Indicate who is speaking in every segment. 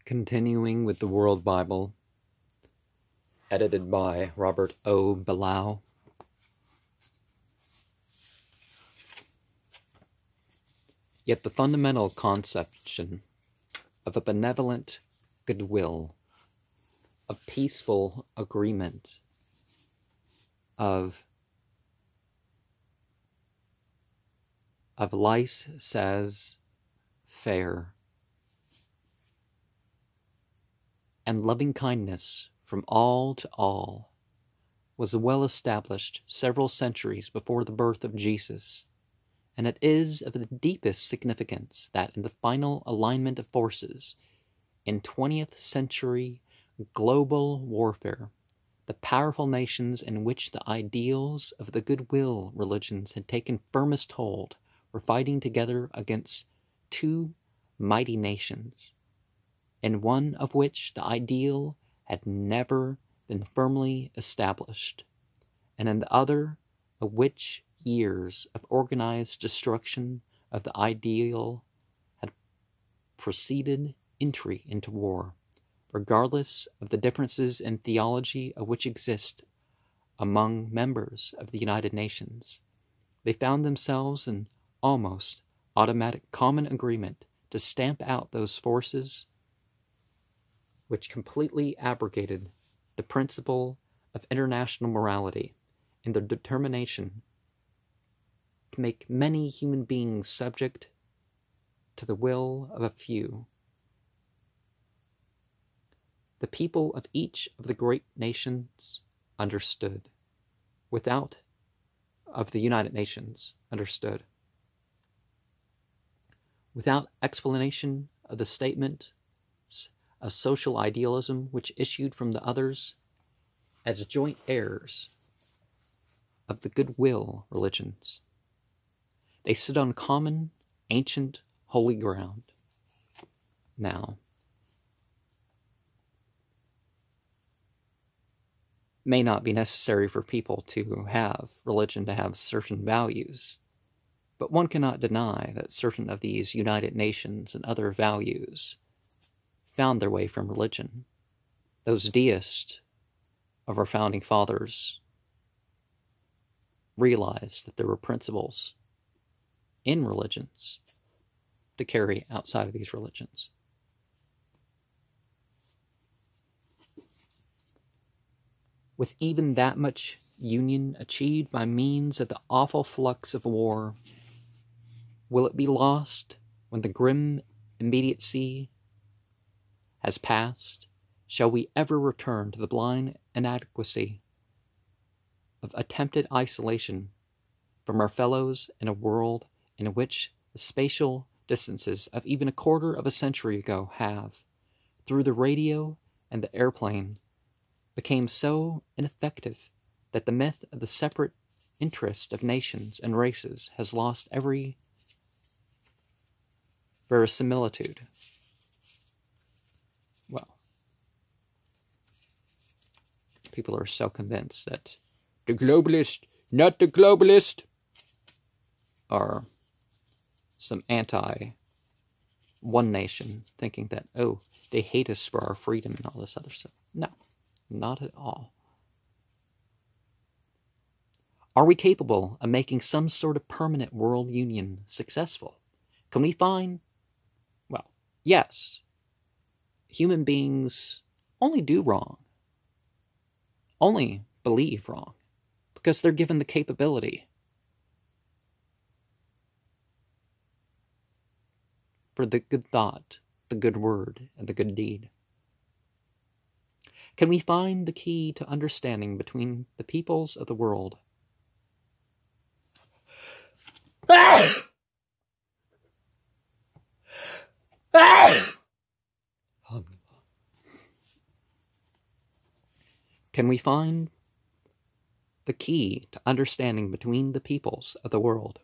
Speaker 1: Continuing with the World Bible, edited by Robert O. Ballou. Yet the fundamental conception of a benevolent goodwill, of peaceful agreement, of laissez-faire, and loving kindness from all to all was well established several centuries before the birth of Jesus, and it is of the deepest significance that in the final alignment of forces in 20th century global warfare, the powerful nations in which the ideals of the goodwill religions had taken firmest hold were fighting together against two mighty nations, in one of which the ideal had never been firmly established, and in the other of which years of organized destruction of the ideal had preceded entry into war, regardless of the differences in theology of which exist among members of the United Nations. They found themselves in almost automatic common agreement to stamp out those forces which completely abrogated the principle of international morality in their determination to make many human beings subject to the will of a few. The people of each of the great nations understood, of the United Nations understood, without explanation of the statement of social idealism which issued from the others as joint heirs of the goodwill religions. They stood on common, ancient, holy ground. Now, it may not be necessary for people to have religion to have certain values, but one cannot deny that certain of these United Nations and other values found their way from religion. Those deists of our founding fathers realized that there were principles in religions to carry outside of these religions. With even that much union achieved by means of the awful flux of war, will it be lost when the grim immediacy has passed? Shall we ever return to the blind inadequacy of attempted isolation from our fellows in a world in which the spatial distances of even a quarter of a century ago have, through the radio and the airplane, became so ineffective that the myth of the separate interest of nations and races has lost every verisimilitude? Well, people are so convinced that the globalist, not the globalist, are some anti-one nation, thinking that, oh, they hate us for our freedom and all this other stuff. No, not at all. Are we capable of making some sort of permanent world union successful? Can we find, well, yes, human beings only do wrong, only believe wrong, because they're given the capability for the good thought, the good word, and the good deed. Can we find the key to understanding between the peoples of the world? Can we find the key to understanding between the peoples of the world,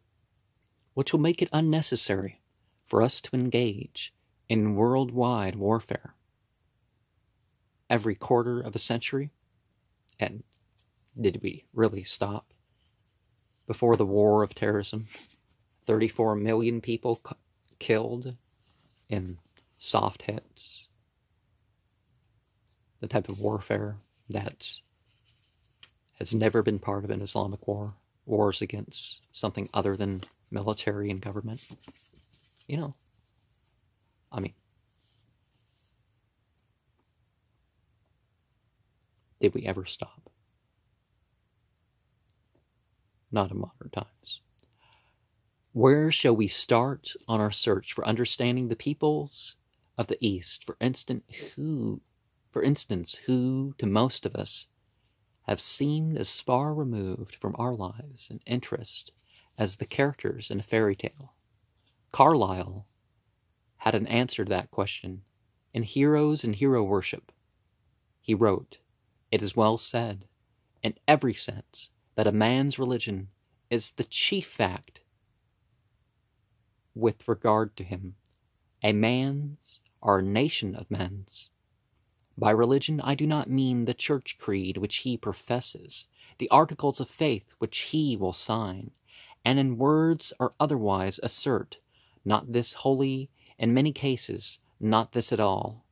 Speaker 1: which will make it unnecessary for us to engage in worldwide warfare every quarter of a century? And did we really stop before the war of terrorism? 34 million people killed in soft hits the type of warfare that has never been part of an Islamic war, wars against something other than military and government. You know, I mean, did we ever stop? Not in modern times. Where shall we start on our search for understanding the peoples of the East? For instance, who to most of us have seemed as far removed from our lives and interest as the characters in a fairy tale? Carlyle had an answer to that question in Heroes and Hero Worship. He wrote, "It is well said, in every sense, that a man's religion is the chief fact with regard to him, a man's or a nation of men's. By religion I do not mean the church creed which he professes, the articles of faith which he will sign, and in words or otherwise assert, not this wholly, in many cases, not this at all.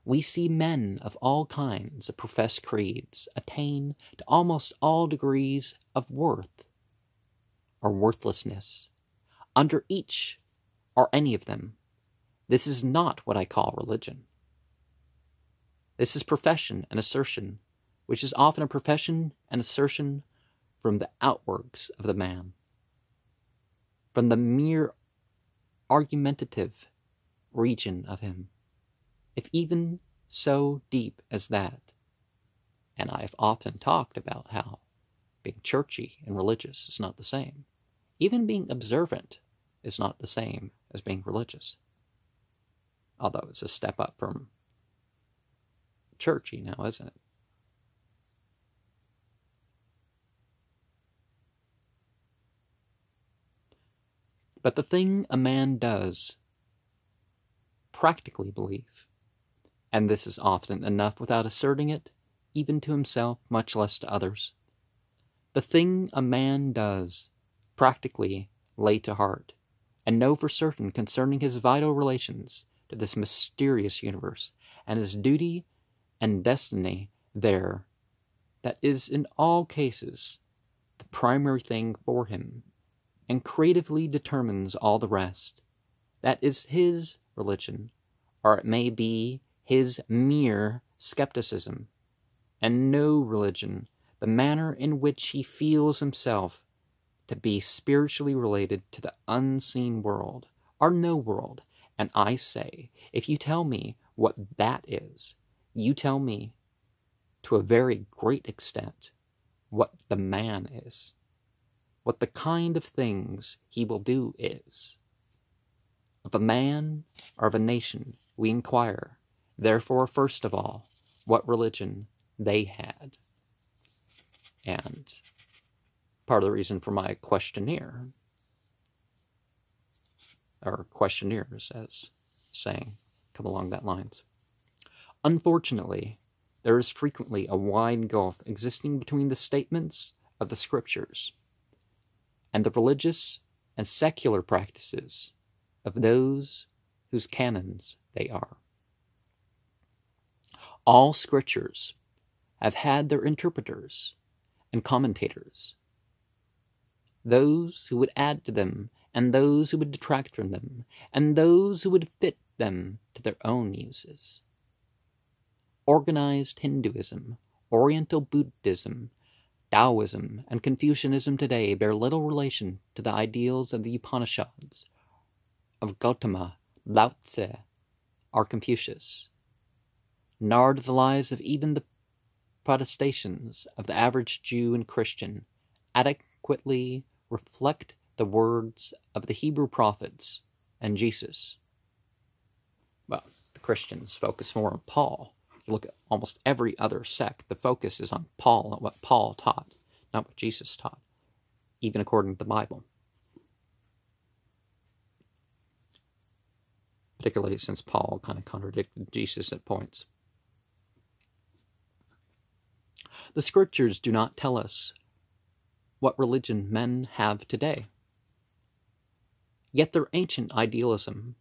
Speaker 1: We see men of all kinds of professed creeds attain to almost all degrees of worth or worthlessness. Under each or any of them, this is not what I call religion. This is profession and assertion, which is often a profession and assertion from the outworks of the man, from the mere argumentative region of him, if even so deep as that. And I have often talked about how being churchy and religious is not the same. Even being observant is not the same as being religious. Although it's a step up from churchy now, isn't it? But the thing a man does practically believe, and this is often enough without asserting it, even to himself, much less to others, the thing a man does practically lay to heart, and know for certain concerning his vital relations to this mysterious universe, and his duty and destiny there, that is in all cases the primary thing for him, and creatively determines all the rest. That is his religion, or it may be his mere skepticism, and no religion, the manner in which he feels himself to be spiritually related to the unseen world, or no world. And I say, if you tell me what that is, you tell me, to a very great extent, what the man is, what the kind of things he will do is. Of a man or of a nation we inquire, therefore, first of all, what religion they had. And part of the reason for my questionnaire, or questionnaires as saying, come along that lines. Unfortunately, there is frequently a wide gulf existing between the statements of the scriptures and the religious and secular practices of those whose canons they are. All scriptures have had their interpreters and commentators, those who would add to them and those who would detract from them, and those who would fit them to their own uses. Organized Hinduism, Oriental Buddhism, Taoism, and Confucianism today bear little relation to the ideals of the Upanishads, of Gautama, Lao Tse, or Confucius, nor do the lives of even the protestations of the average Jew and Christian adequately reflect the words of the Hebrew prophets and Jesus. Well, the Christians focus more on Paul. You look at almost every other sect, the focus is on Paul and what Paul taught, not what Jesus taught, even according to the Bible. Particularly since Paul kind of contradicted Jesus at points. The scriptures do not tell us what religion men have today. Yet their ancient idealism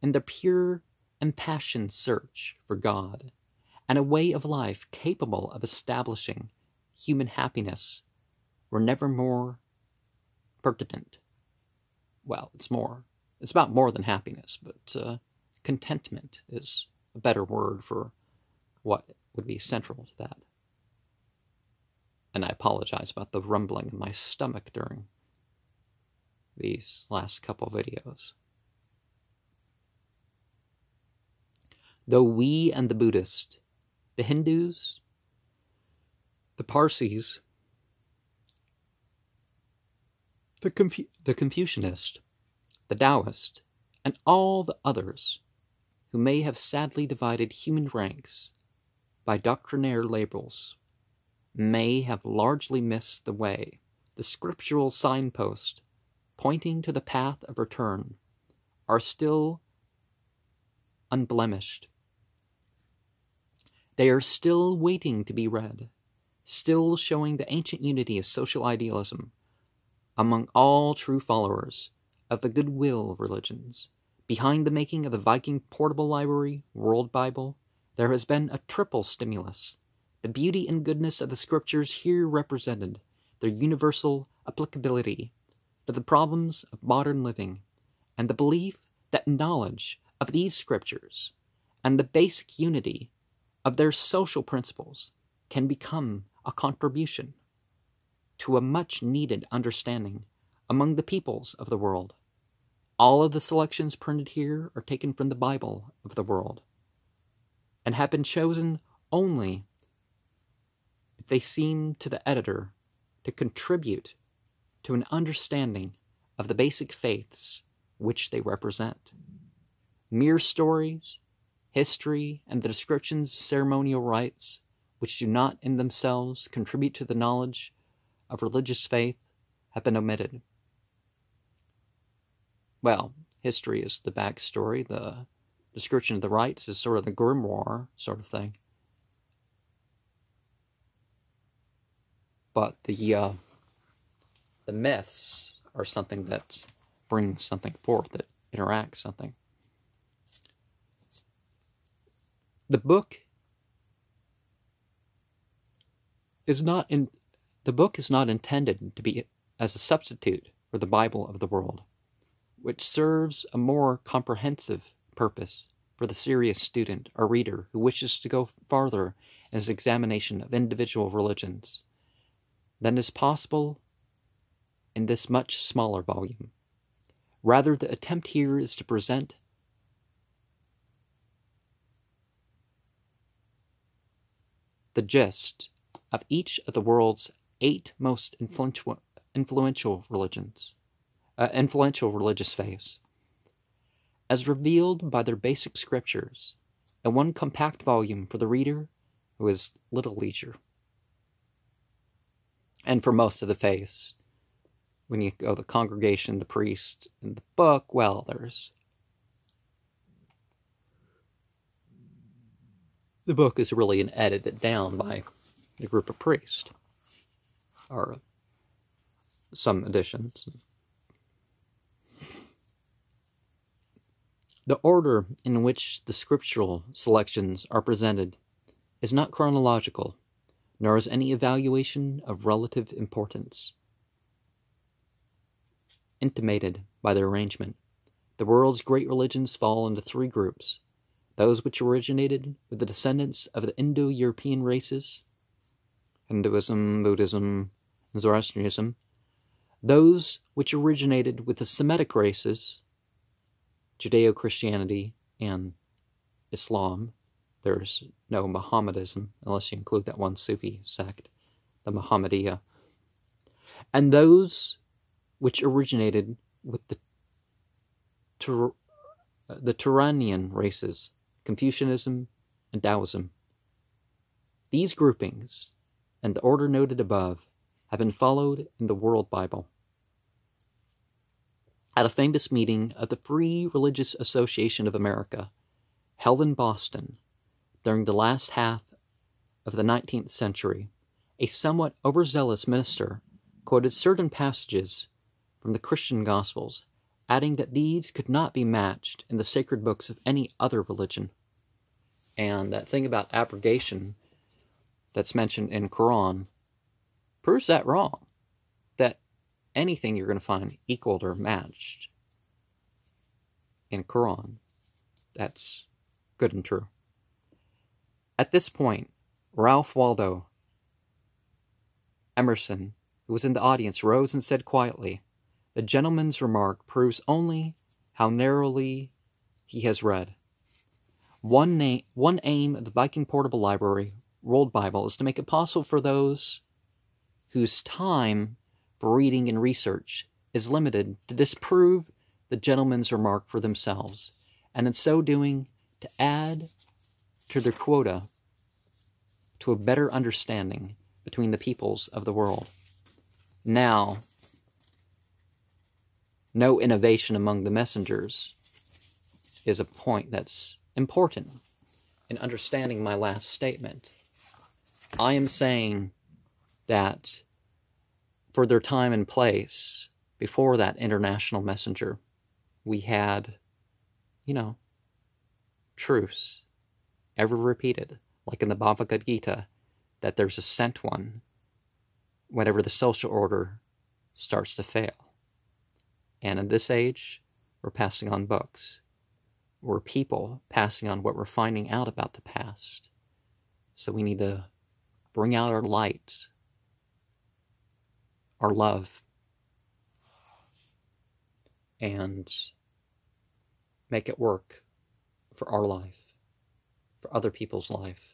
Speaker 1: and their pure impassioned search for God and a way of life capable of establishing human happiness were never more pertinent. Well, it's about more than happiness, but contentment is a better word for what would be central to that. And I apologize about the rumbling in my stomach during these last couple videos. Though we and the Buddhist, the Hindus, the Parsis, the Confucianist, the Taoist, and all the others who may have sadly divided human ranks by doctrinaire labels may have largely missed the way, the scriptural signpost pointing to the path of return are still unblemished. They are still waiting to be read, still showing the ancient unity of social idealism among all true followers of the goodwill religions. Behind the making of the Viking Portable Library, World Bible, there has been a triple stimulus. The beauty and goodness of the scriptures here represented, their universal applicability to the problems of modern living, and the belief that knowledge of these scriptures and the basic unity of their social principles can become a contribution to a much-needed understanding among the peoples of the world. All of the selections printed here are taken from the Bible of the world, and have been chosen only if they seem to the editor to contribute to an understanding of the basic faiths which they represent. Mere stories, history, and the descriptions of ceremonial rites, which do not in themselves contribute to the knowledge of religious faith, have been omitted. Well, history is the backstory, the description of the rites is sort of the grimoire sort of thing. But the myths are something that brings something forth, that interacts something. The book is not intended to be as a substitute for the Bible of the world, which serves a more comprehensive purpose for the serious student or reader who wishes to go farther in his examination of individual religions than is possible in this much smaller volume. Rather, the attempt here is to present the gist of each of the world's 8 most influential religious faiths, as revealed by their basic scriptures, in one compact volume for the reader who has little leisure. And for most of the faiths, when you go the congregation, the priest, and the book, well, the book is really an edited down by the group of priests, or some editions. The order in which the scriptural selections are presented is not chronological, nor is any evaluation of relative importance intimated by their arrangement. The world's great religions fall into 3 groups: those which originated with the descendants of the Indo-European races, Hinduism, Buddhism, and Zoroastrianism; those which originated with the Semitic races, Judeo-Christianity and Islam. There's no Mohammedanism, unless you include that one Sufi sect, the Muhammadiyah. And those which originated with the Turanian races, Confucianism and Taoism. These groupings, and the order noted above, have been followed in the World Bible. At a famous meeting of the Free Religious Association of America, held in Boston during the last half of the 19th century, a somewhat overzealous minister quoted certain passages from the Christian Gospels, adding that these could not be matched in the sacred books of any other religion. And that thing about abrogation that's mentioned in Quran proves that wrong. That anything you're going to find equaled or matched in Quran, that's good and true. At this point, Ralph Waldo Emerson, who was in the audience, rose and said quietly, "The gentleman's remark proves only how narrowly he has read. One aim of the Viking Portable Library World Bible is to make it possible for those whose time for reading and research is limited to disprove the gentleman's remark for themselves, and in so doing to add to their quota to a better understanding between the peoples of the world." Now, no innovation among the messengers is a point that's important in understanding my last statement. I am saying that for their time and place, before that international messenger, we had, truths, ever repeated, like in the Bhagavad Gita, that there's a sent one whenever the social order starts to fail. And in this age, we're passing on books. We're people passing on what we're finding out about the past. So we need to bring out our light, our love, and make it work for our life, for other people's life.